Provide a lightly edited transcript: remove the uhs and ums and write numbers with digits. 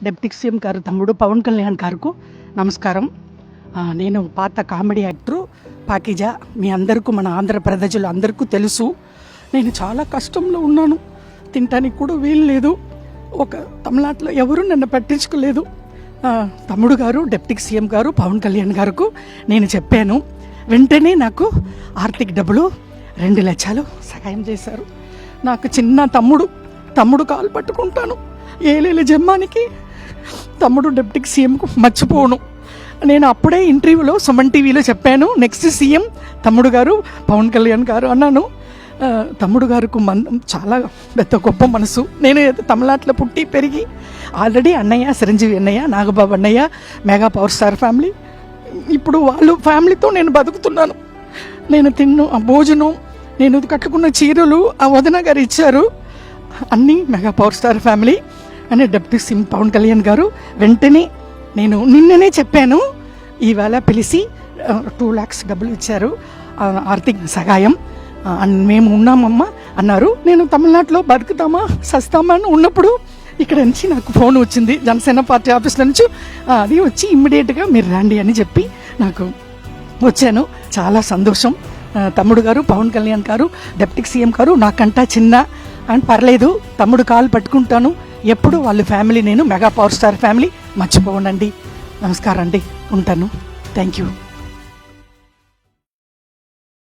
Deputy CM గారు తమ్ముడు పవన్ కళ్యాణ్ గారికి నమస్కారం. నేను పాత కామెడీ యాక్టర్ పాకిజా. మీ అందరికీ, మన ఆంధ్ర ప్రజలు అందరికీ తెలుసు. నేను చాలా కష్టంలో ఉన్నాను. తినటానికి కూడా వీలు లేదు. ఒక తమిళనాడులో ఎవరు నన్ను పట్టించుకోలేదు. తమ్ముడు గారు డిప్యూటీ సీఎం గారు పవన్ కళ్యాణ్ గారికి నేను చెప్పాను. వెంటనే నాకు ఆర్థిక డబ్బులు 2 లక్షలు సహాయం చేశారు. నాకు చిన్న తమ్ముడు కాలు పట్టుకుంటాను. ఏలేల జమ్మానికి తమ్ముడు డిప్యూటీ సీఎంకు మర్చిపోను. నేను అప్పుడే ఇంటర్వ్యూలో సుమన్ టీవీలో చెప్పాను, నెక్స్ట్ సీఎం తమ్ముడు గారు పవన్ కళ్యాణ్ గారు అన్నాను. తమ్ముడు గారికి చాలా పెద్ద గొప్ప మనసు. నేను తమిళనాడులో పుట్టి పెరిగి ఆల్రెడీ అన్నయ్య చిరంజీవి అన్నయ్య, నాగబాబు అన్నయ్య, మెగా పవర్ స్టార్ ఫ్యామిలీ, ఇప్పుడు వాళ్ళు ఫ్యామిలీతో నేను బతుకుతున్నాను. నేను తిన్న భోజనం, నేను కట్టుకున్న చీరలు ఆ వదిన గారు ఇచ్చారు. అన్నీ మెగా పవర్ స్టార్ ఫ్యామిలీ అని డిప్యూటీ సీఎం పవన్ కళ్యాణ్ గారు వెంటనే నేను నిన్ననే చెప్పాను. ఈవేళ పిలిచి 2 lakhs డబ్బులు ఇచ్చారు, ఆర్థిక సహాయం. మేము ఉన్నామమ్మా అన్నారు. నేను తమిళనాడులో బతుకుతామా సస్తామా అని ఉన్నప్పుడు ఇక్కడ నుంచి నాకు ఫోన్ వచ్చింది జనసేన పార్టీ ఆఫీస్లో నుంచి. అది వచ్చి ఇమ్మీడియట్గా మీరు రండి అని చెప్పి నాకు వచ్చాను. చాలా సంతోషం. తమ్ముడు గారు పవన్ కళ్యాణ్ గారు డిప్యూటీ సీఎం గారు నాకంటా చిన్న అని పర్లేదు, తమ్ముడు కాలు పట్టుకుంటాను ఎప్పుడు. వాళ్ళ ఫ్యామిలీ నేను మెగా పవర్ స్టార్ ఫ్యామిలీ మర్చిపోనండి. నమస్కారం అండి, ఉంటాను. Thank you.